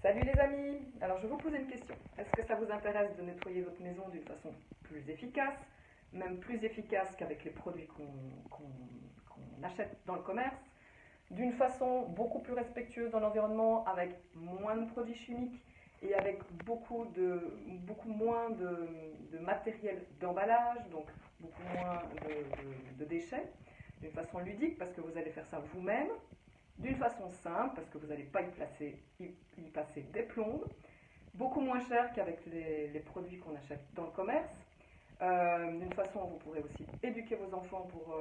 Salut les amis! Alors je vais vous poser une question. Est-ce que ça vous intéresse de nettoyer votre maison d'une façon plus efficace, même plus efficace qu'avec les produits qu'on achète dans le commerce, d'une façon beaucoup plus respectueuse dans l'environnement, avec moins de produits chimiques et avec beaucoup moins de matériel d'emballage, donc beaucoup moins de déchets, d'une façon ludique parce que vous allez faire ça vous-même, d'une façon simple parce que vous n'allez pas y passer des plombes, beaucoup moins cher qu'avec les produits qu'on achète dans le commerce. D'une façon où vous pourrez aussi éduquer vos enfants pour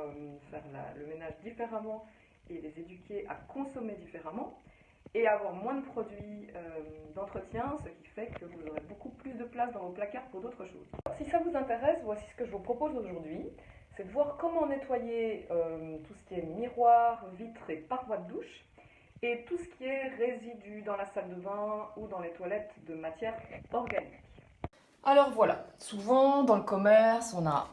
faire le ménage différemment et les éduquer à consommer différemment et avoir moins de produits d'entretien, ce qui fait que vous aurez beaucoup plus de place dans vos placards pour d'autres choses. Alors, si ça vous intéresse, voici ce que je vous propose aujourd'hui. C'est de voir comment nettoyer tout ce qui est miroir, vitres et parois de douche et tout ce qui est résidus dans la salle de bain ou dans les toilettes de matière organique. Alors voilà, souvent dans le commerce, on a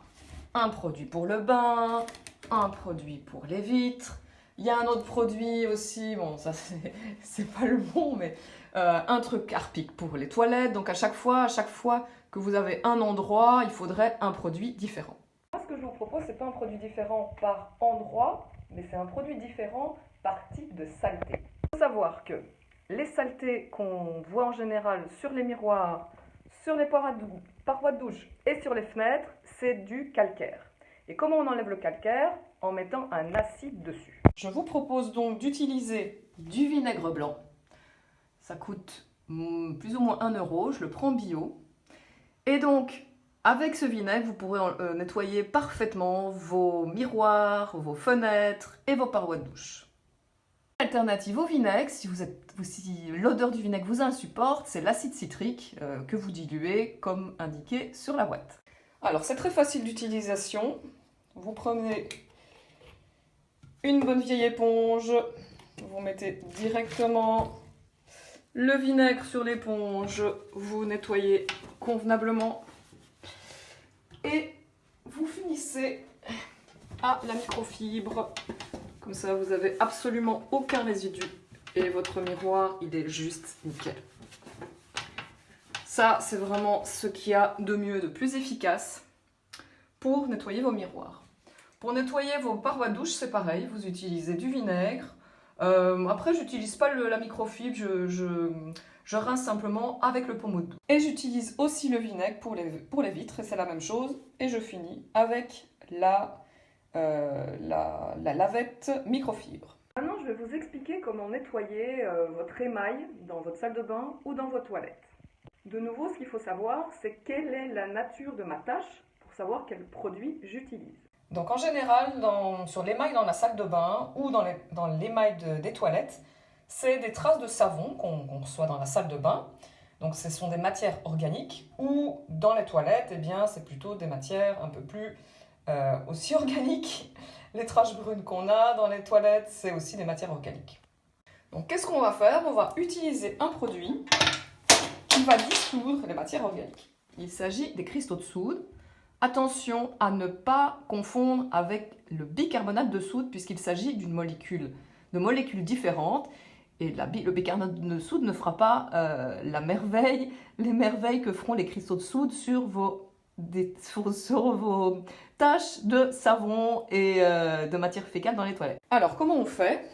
un produit pour le bain, un produit pour les vitres, il y a un autre produit aussi, bon ça c'est pas le bon, mais un truc Harpic pour les toilettes, donc à chaque fois que vous avez un endroit, il faudrait un produit différent. Ce que je vous propose, c'est pas un produit différent par endroit, mais c'est un produit différent par type de saleté. Il faut savoir que les saletés qu'on voit en général sur les miroirs, sur les parois de douche et sur les fenêtres, c'est du calcaire. Et comment on enlève le calcaire? En mettant un acide dessus. Je vous propose donc d'utiliser du vinaigre blanc. Ça coûte plus ou moins 1 €, je le prends bio. Et donc, avec ce vinaigre, vous pourrez nettoyer parfaitement vos miroirs, vos fenêtres et vos parois de douche. Alternative au vinaigre, si l'odeur du vinaigre vous insupporte, c'est l'acide citrique que vous diluez comme indiqué sur la boîte. Alors c'est très facile d'utilisation. Vous prenez une bonne vieille éponge, vous mettez directement le vinaigre sur l'éponge, vous nettoyez convenablement et vous finissez à la microfibre. Comme ça, vous n'avez absolument aucun résidu et votre miroir, il est juste nickel. Ça, c'est vraiment ce qu'il y a de mieux, de plus efficace pour nettoyer vos miroirs. Pour nettoyer vos parois de douche, c'est pareil, vous utilisez du vinaigre. Après, j'utilise pas la microfibre, je rince simplement avec le pommeau de douche. Et j'utilise aussi le vinaigre pour les vitres, et c'est la même chose. Et je finis avec la lavette microfibre. Maintenant, je vais vous expliquer comment nettoyer votre émail dans votre salle de bain ou dans vos toilettes. De nouveau, ce qu'il faut savoir, c'est quelle est la nature de ma tâche pour savoir quel produit j'utilise. Donc en général, sur l'émail dans la salle de bain ou dans l'émail des toilettes, c'est des traces de savon qu'on reçoit dans la salle de bain. Donc ce sont des matières organiques, ou dans les toilettes, eh bien, c'est plutôt des matières un peu plus aussi organiques. Les taches brunes qu'on a dans les toilettes, c'est aussi des matières organiques. Donc qu'est-ce qu'on va faire? On va utiliser un produit qui va dissoudre les matières organiques. Il s'agit des cristaux de soude. Attention à ne pas confondre avec le bicarbonate de soude puisqu'il s'agit de molécules différentes. Et le bicarbonate de soude ne fera pas les merveilles que feront les cristaux de soude sur vos taches de savon et de matière fécale dans les toilettes. Alors, comment on fait?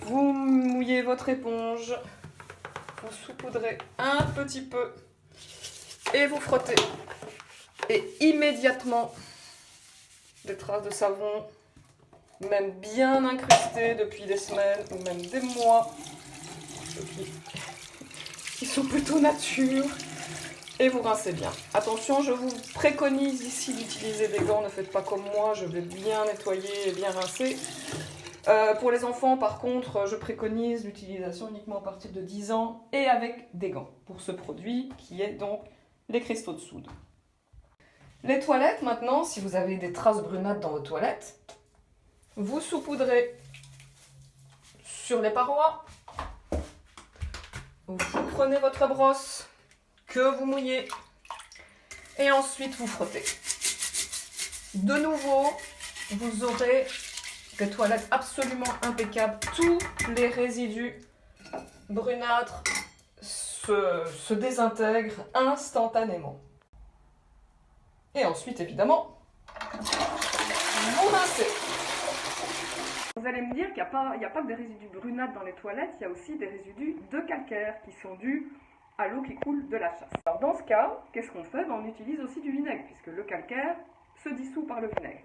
Vous mouillez votre éponge, vous saupoudrez un petit peu et vous frottez. Et immédiatement, des traces de savon, même bien incrustées depuis des semaines ou même des mois, qui sont plutôt nature, et vous rincez bien. Attention, je vous préconise ici d'utiliser des gants, ne faites pas comme moi, je vais bien nettoyer et bien rincer. Pour les enfants, par contre, je préconise l'utilisation uniquement à partir de 10 ans et avec des gants pour ce produit qui est donc les cristaux de soude. Les toilettes, maintenant, si vous avez des traces brunâtres dans vos toilettes, vous saupoudrez sur les parois. Vous prenez votre brosse que vous mouillez et ensuite vous frottez. De nouveau, vous aurez des toilettes absolument impeccables. Tous les résidus brunâtre se désintègre instantanément. Et ensuite, évidemment, vous rincez. Vous allez me dire qu'il n'y a pas que des résidus brunâtres dans les toilettes, il y a aussi des résidus de calcaire qui sont dus à l'eau qui coule de la chasse. Alors dans ce cas, qu'est-ce qu'on fait? On utilise aussi du vinaigre, puisque le calcaire se dissout par le vinaigre.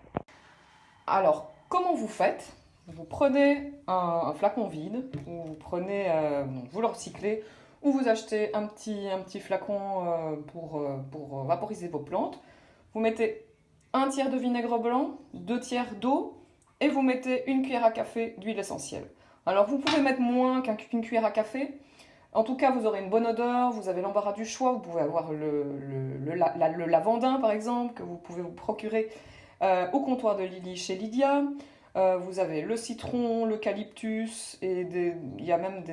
Alors, comment vous faites? Vous prenez un flacon vide, ou vous prenez, vous le recyclez, ou vous achetez un petit flacon pour vaporiser vos plantes. Vous mettez 1 tiers de vinaigre blanc, 2 tiers d'eau, et vous mettez 1 cuillère à café d'huile essentielle. Alors vous pouvez mettre moins qu'une cuillère à café. En tout cas, vous aurez une bonne odeur, vous avez l'embarras du choix. Vous pouvez avoir le lavandin, par exemple, que vous pouvez vous procurer au comptoir de Lily chez Lydia. Vous avez le citron, l'eucalyptus, et il y a même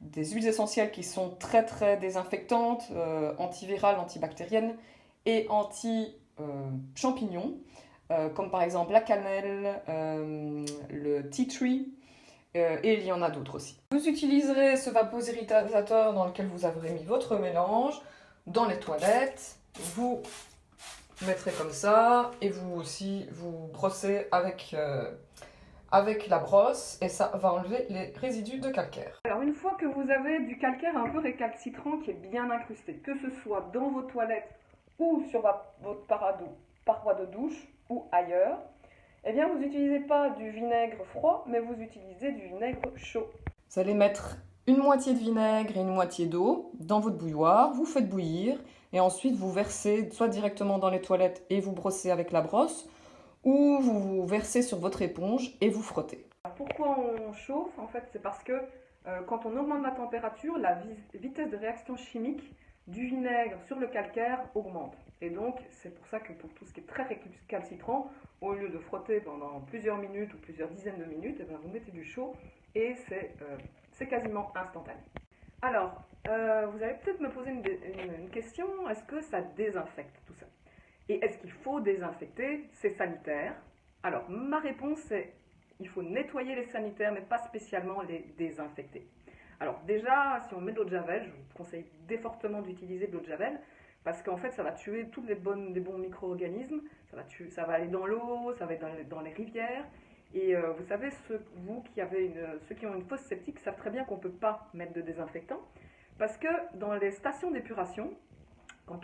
des huiles essentielles qui sont très très désinfectantes, antivirales, antibactériennes et anti-champignons, comme par exemple la cannelle, le tea tree, et il y en a d'autres aussi. Vous utiliserez ce vaporisateur dans lequel vous avez mis votre mélange dans les toilettes. Vous mettrez comme ça et vous aussi vous brossez avec la brosse et ça va enlever les résidus de calcaire. Alors une fois que vous avez du calcaire un peu récalcitrant qui est bien incrusté, que ce soit dans vos toilettes ou sur votre paroi de douche ou ailleurs, eh bien vous n'utilisez pas du vinaigre froid, mais vous utilisez du vinaigre chaud. Vous allez mettre une moitié de vinaigre et une moitié d'eau dans votre bouilloire, vous faites bouillir et ensuite vous versez soit directement dans les toilettes et vous brossez avec la brosse, ou vous versez sur votre éponge et vous frottez. Alors pourquoi on chauffe? En fait, c'est parce que quand on augmente la température, la vitesse de réaction chimique du vinaigre sur le calcaire augmente. Et donc, c'est pour ça que pour tout ce qui est très récalcitrant, au lieu de frotter pendant plusieurs minutes ou plusieurs dizaines de minutes, eh bien, vous mettez du chaud et c'est quasiment instantané. Alors, vous allez peut-être me poser une question, est-ce que ça désinfecte tout ça? Et est-ce qu'il faut désinfecter? C'est sanitaire. Alors, ma réponse est, il faut nettoyer les sanitaires, mais pas spécialement les désinfecter. Alors déjà, si on met de l'eau de Javel, je vous conseille fortement d'utiliser de l'eau de Javel, parce qu'en fait, ça va tuer tous les bons micro-organismes, ça va aller dans l'eau, ça va être dans les rivières. Et vous savez, ceux qui ont une fosse septique savent très bien qu'on ne peut pas mettre de désinfectant, parce que dans les stations d'épuration, quand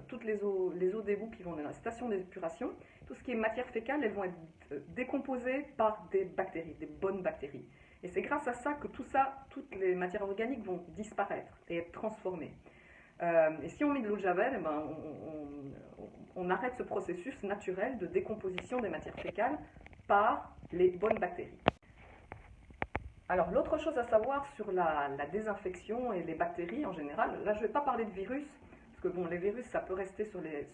toutes les eaux d'égout qui vont dans la station d'épuration, tout ce qui est matière fécale, elles vont être décomposées par des bactéries, des bonnes bactéries. Et c'est grâce à ça que toutes les matières organiques vont disparaître et être transformées. Et si on met de l'eau de Javel, eh ben, on arrête ce processus naturel de décomposition des matières fécales par les bonnes bactéries. Alors l'autre chose à savoir sur la désinfection et les bactéries en général, là je ne vais pas parler de virus, parce que bon, les virus ça peut rester sur les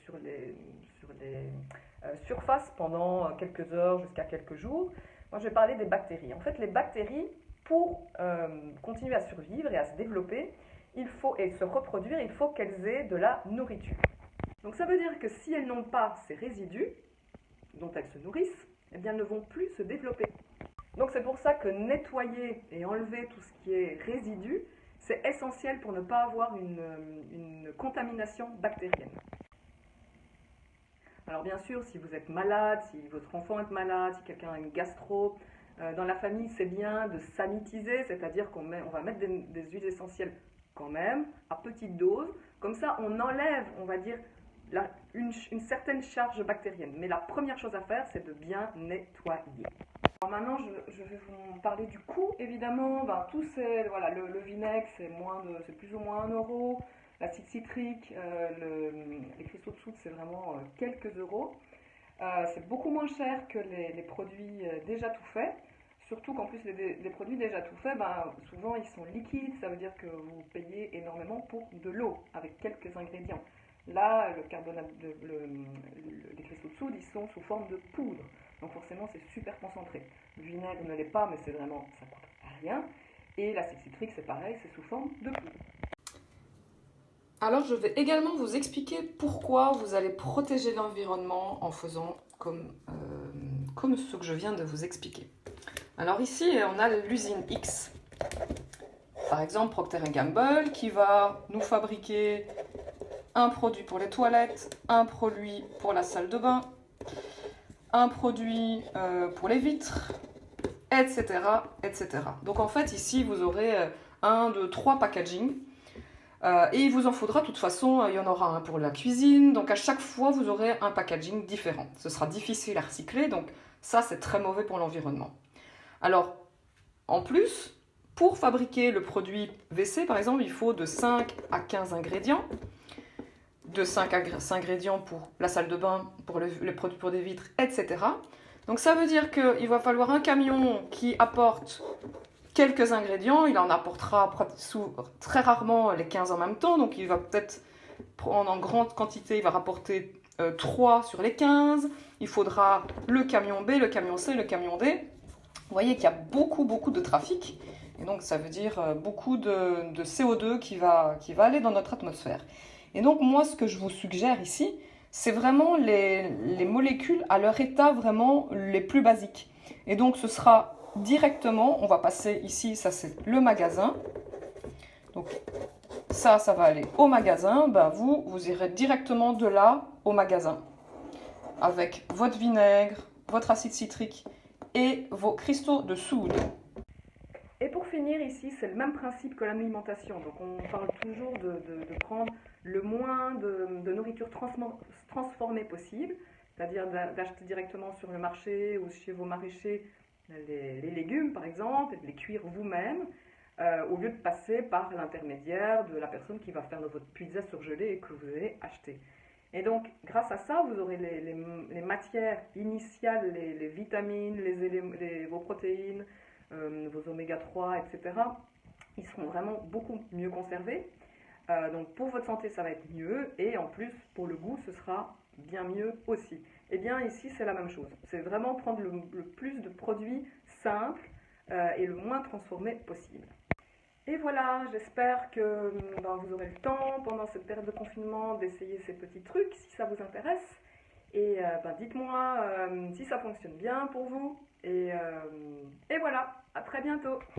surfaces pendant quelques heures jusqu'à quelques jours. Moi je vais parler des bactéries. En fait les bactéries, pour continuer à survivre et à se développer et se reproduire, il faut qu'elles aient de la nourriture. Donc ça veut dire que si elles n'ont pas ces résidus dont elles se nourrissent, eh bien, elles ne vont plus se développer. Donc c'est pour ça que nettoyer et enlever tout ce qui est résidus, c'est essentiel pour ne pas avoir une contamination bactérienne. Alors bien sûr, si vous êtes malade, si votre enfant est malade, si quelqu'un a une gastro, dans la famille, c'est bien de sanitiser, c'est-à-dire qu'on va mettre des huiles essentielles quand même, à petite dose. Comme ça, on enlève, on va dire, une certaine charge bactérienne. Mais la première chose à faire, c'est de bien nettoyer. Alors maintenant, je vais vous parler du coût, évidemment. Voilà, le vinaigre, c'est plus ou moins 1 €. L'acide citrique, les cristaux de soude, c'est vraiment quelques euros. C'est beaucoup moins cher que les produits déjà tout faits. Surtout qu'en plus, les produits déjà tout faits, souvent ils sont liquides. Ça veut dire que vous payez énormément pour de l'eau, avec quelques ingrédients. Là, les cristaux de soude, ils sont sous forme de poudre. Donc forcément, c'est super concentré. Le vinaigre ne l'est pas, mais ça coûte rien. Et l'acide citrique, c'est pareil, c'est sous forme de poudre. Alors, je vais également vous expliquer pourquoi vous allez protéger l'environnement en faisant comme ce que je viens de vous expliquer. Alors ici, on a l'usine X. Par exemple, Procter & Gamble qui va nous fabriquer un produit pour les toilettes, un produit pour la salle de bain, un produit pour les vitres, etc., etc. Donc en fait, ici, vous aurez 1, 2, 3 packaging. Et il vous en faudra, de toute façon, il y en aura un pour la cuisine. Donc à chaque fois, vous aurez un packaging différent. Ce sera difficile à recycler, donc ça, c'est très mauvais pour l'environnement. Alors, en plus, pour fabriquer le produit WC, par exemple, il faut de 5 à 15 ingrédients. De 5 à 5 ingrédients pour la salle de bain, pour les produits pour des vitres, etc. Donc ça veut dire qu'il va falloir un camion qui apporte quelques ingrédients, il en apportera très rarement les 15 en même temps, donc il va peut-être prendre en grande quantité, il va rapporter 3 sur les 15, il faudra le camion B, le camion C, le camion D. Vous voyez qu'il y a beaucoup de trafic, et donc ça veut dire beaucoup de CO2 qui va aller dans notre atmosphère. Et donc moi, ce que je vous suggère ici, c'est vraiment les molécules à leur état vraiment les plus basiques. Et donc ce sera directement, on va passer ici, ça c'est le magasin. Donc ça va aller au magasin. Ben vous irez directement de là au magasin avec votre vinaigre, votre acide citrique et vos cristaux de soude. Et pour finir, ici, c'est le même principe que l'alimentation. Donc on parle toujours de prendre le moins de nourriture transformée possible, c'est-à-dire d'acheter directement sur le marché ou chez vos maraîchers les légumes, par exemple, et de les cuire vous-même, au lieu de passer par l'intermédiaire de la personne qui va faire votre pizza surgelée et que vous avez acheté. Et donc, grâce à ça, vous aurez les matières initiales, les vitamines, vos protéines, vos oméga 3, etc. Ils seront vraiment beaucoup mieux conservés. Donc pour votre santé, ça va être mieux. Et en plus, pour le goût, ce sera bien mieux aussi. Et bien ici, c'est la même chose. C'est vraiment prendre le plus de produits simples et le moins transformés possible. Et voilà, j'espère que vous aurez le temps pendant cette période de confinement d'essayer ces petits trucs si ça vous intéresse. Et dites-moi si ça fonctionne bien pour vous. Et voilà, à très bientôt.